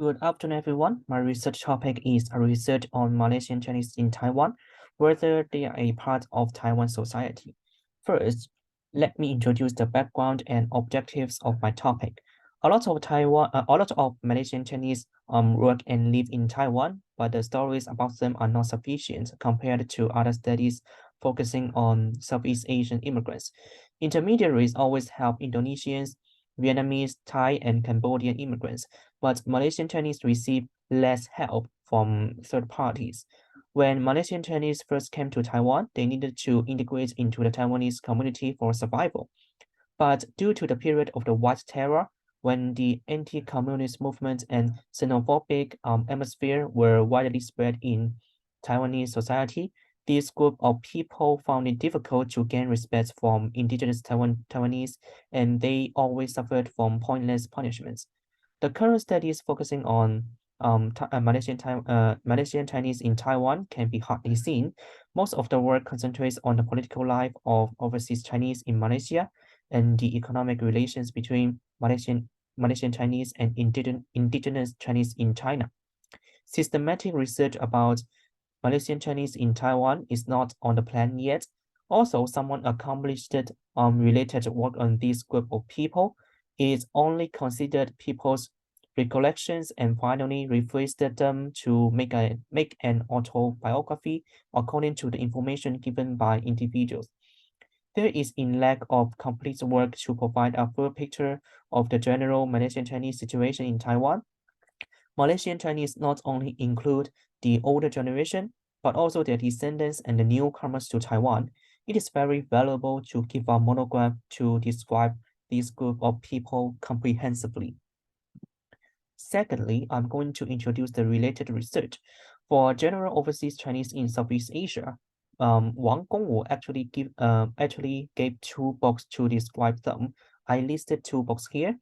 Good afternoon, everyone. My research topic is a research on Malaysian Chinese in Taiwan, whether they are a part of Taiwan society. First, let me introduce the background and objectives of my topic. A lot of Malaysian Chinese work and live in Taiwan, but the stories about them are not sufficient compared to other studies focusing on Southeast Asian immigrants. Intermediaries always help Indonesians, Vietnamese, Thai, and Cambodian immigrants, but Malaysian Chinese receive less help from third parties. When Malaysian Chinese first came to Taiwan, they needed to integrate into the Taiwanese community for survival. But due to the period of the White Terror, when the anti-communist movement and xenophobic atmosphere were widely spread in Taiwanese society, this group of people found it difficult to gain respect from indigenous Taiwanese, and they always suffered from pointless punishments. The current studies focusing on Malaysian Chinese in Taiwan can be hardly seen. Most of the work concentrates on the political life of overseas Chinese in Malaysia and the economic relations between Malaysian Chinese and indigenous Chinese in China. Systematic research about Malaysian Chinese in Taiwan is not on the plan yet. Also, someone accomplished related work on this group of people is only considered people's recollections and finally rephrased them to make an autobiography according to the information given by individuals. There is in lack of complete work to provide a full picture of the general Malaysian Chinese situation in Taiwan. Malaysian Chinese not only include the older generation, but also their descendants and the newcomers to Taiwan. It is very valuable to give a monograph to describe this group of people comprehensively. Secondly, I'm going to introduce the related research. For general overseas Chinese in Southeast Asia, Wang actually gave two books to describe them. I listed two books here.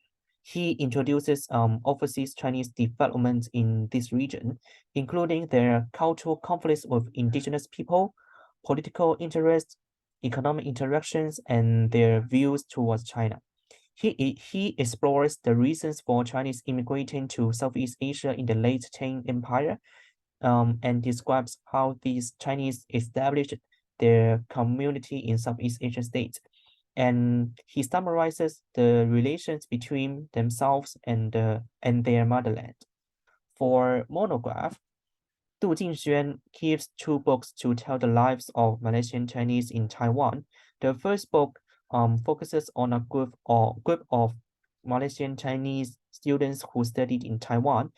He introduces overseas Chinese development in this region, including their cultural conflicts with indigenous people, political interests, economic interactions, and their views towards China. He explores the reasons for Chinese immigrating to Southeast Asia in the late Qing Empire, and describes how these Chinese established their community in Southeast Asian states. And he summarizes the relations between themselves and their motherland. For monograph, Du Jingxuan gives two books to tell the lives of Malaysian Chinese in Taiwan. The first book focuses on a group of Malaysian Chinese students who studied in Taiwan.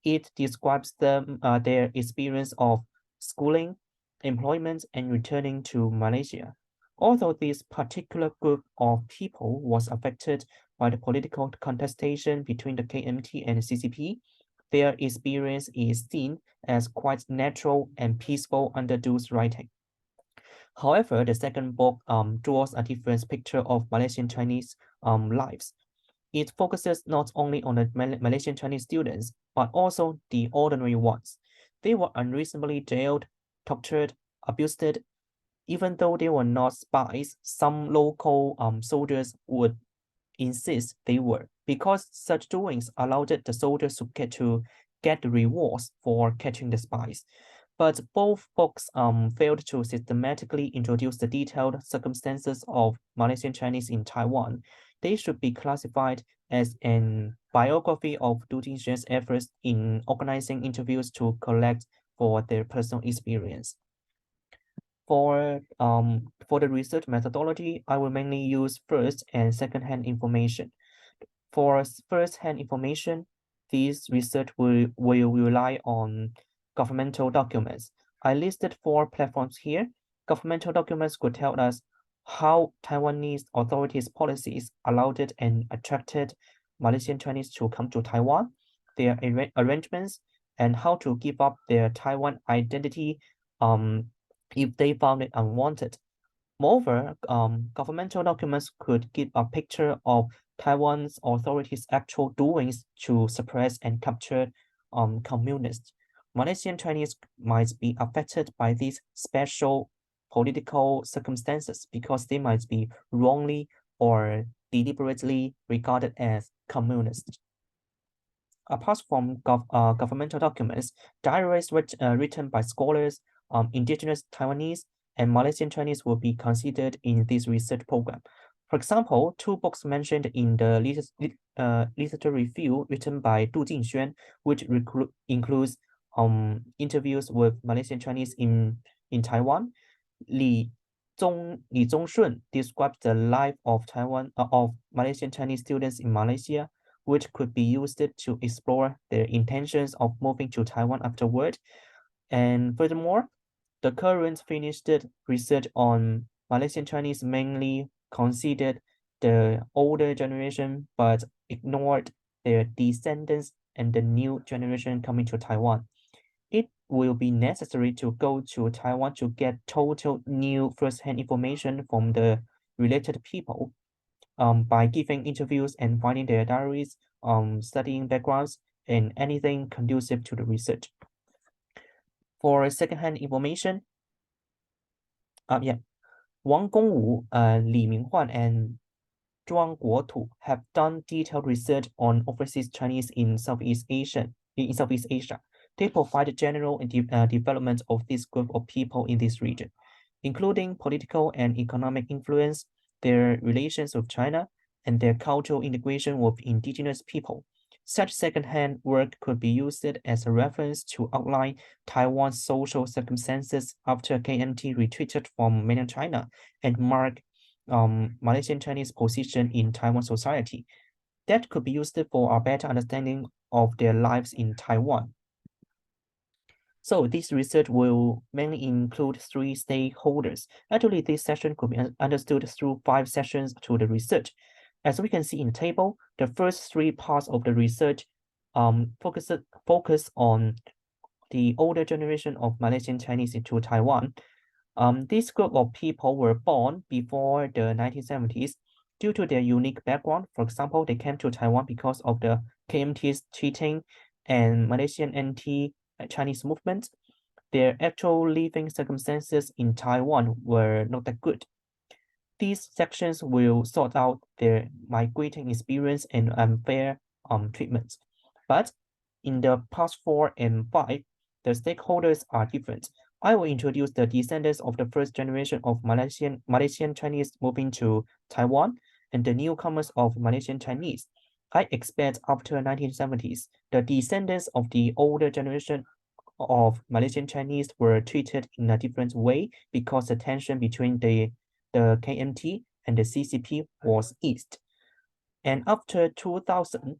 It describes their experience of schooling, employment, and returning to Malaysia. Although this particular group of people was affected by the political contestation between the KMT and CCP, their experience is seen as quite natural and peaceful under Du's writing. However, the second book draws a different picture of Malaysian Chinese lives. It focuses not only on the Malaysian Chinese students, but also the ordinary ones. They were unreasonably jailed, tortured, abused. Even though they were not spies, some local soldiers would insist they were, because such doings allowed the soldiers to get the rewards for catching the spies. But both books failed to systematically introduce the detailed circumstances of Malaysian Chinese in Taiwan. They should be classified as an biography of Du Jingxuan's efforts in organizing interviews to collect for their personal experience. For the research methodology, I will mainly use first and second-hand information. For first-hand information, this research will rely on governmental documents. I listed 4 platforms here. Governmental documents could tell us how Taiwanese authorities' policies allowed and attracted Malaysian Chinese to come to Taiwan, their arrangements, and how to give up their Taiwan identity if they found it unwanted. Moreover, governmental documents could give a picture of Taiwan's authorities' actual doings to suppress and capture communists. Malaysian Chinese might be affected by these special political circumstances because they might be wrongly or deliberately regarded as communists. Apart from governmental documents, diaries written by scholars, indigenous Taiwanese, and Malaysian Chinese will be considered in this research program. For example, two books mentioned in the literature review written by Du Jingxuan, which includes interviews with Malaysian Chinese in Taiwan. Li Zhongshun describes the life of Malaysian Chinese students in Malaysia, which could be used to explore their intentions of moving to Taiwan afterward. And furthermore, the current finished research on Malaysian Chinese mainly considered the older generation, but ignored their descendants and the new generation coming to Taiwan. It will be necessary to go to Taiwan to get total new first-hand information from the related people by giving interviews and finding their diaries, studying backgrounds, and anything conducive to the research. For second-hand information, Wang Gongwu, Li Minghuan, and Zhuang Guotu have done detailed research on overseas Chinese in Southeast Asia. They provide general development of this group of people in this region, including political and economic influence, their relations with China, and their cultural integration with indigenous people. Such second-hand work could be used as a reference to outline Taiwan's social circumstances after KMT retreated from mainland China and mark Malaysian Chinese position in Taiwan society. That could be used for a better understanding of their lives in Taiwan. So this research will mainly include 3 stakeholders. Actually, this session could be understood through 5 sessions to the research. As we can see in the table, the first 3 parts of the research focus on the older generation of Malaysian Chinese into Taiwan. This group of people were born before the 1970s. Due to their unique background, for example, they came to Taiwan because of the KMT's cheating and Malaysian anti-Chinese movement. Their actual living circumstances in Taiwan were not that good. These sections will sort out their migrating experience and unfair treatment. But in the parts 4 and 5, the stakeholders are different. I will introduce the descendants of the first generation of Malaysian Chinese moving to Taiwan and the newcomers of Malaysian Chinese. I expect after 1970s, the descendants of the older generation of Malaysian Chinese were treated in a different way because the tension between the KMT and the CCP was eased. And after 2000,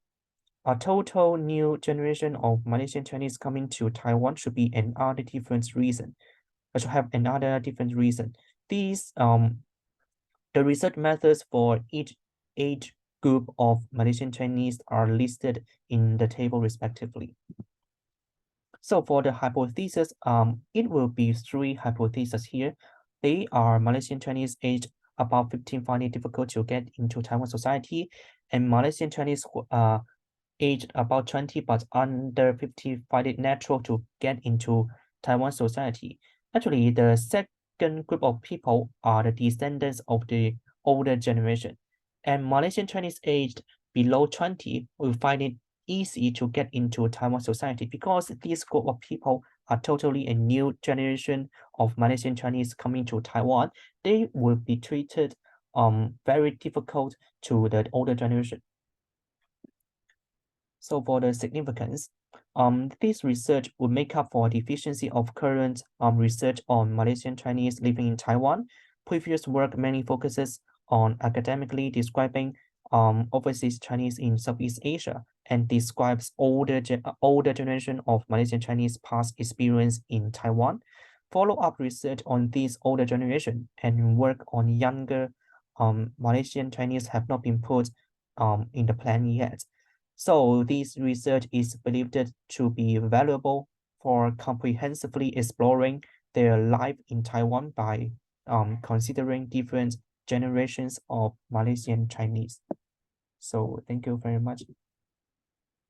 a total new generation of Malaysian Chinese coming to Taiwan should be another different reason. I should have another different reason. These the research methods for each age group of Malaysian Chinese are listed in the table respectively. So for the hypothesis, it will be 3 hypotheses here. They are Malaysian Chinese aged about 15 find it difficult to get into Taiwan society, and Malaysian Chinese aged about 20 but under 50 find it natural to get into Taiwan society. Actually, the second group of people are the descendants of the older generation, and Malaysian Chinese aged below 20 will find it easy to get into Taiwan society because this group of people are totally a new generation of Malaysian Chinese coming to Taiwan. They will be treated very difficult to the older generation. So for the significance, this research would make up for deficiency of current research on Malaysian Chinese living in Taiwan. Previous work mainly focuses on academically describing overseas Chinese in Southeast Asia and describes older generation of Malaysian Chinese past experience in Taiwan. Follow-up research on this older generation and work on younger Malaysian Chinese have not been put in the plan yet. So this research is believed to be valuable for comprehensively exploring their life in Taiwan by considering different generations of Malaysian Chinese. So thank you very much.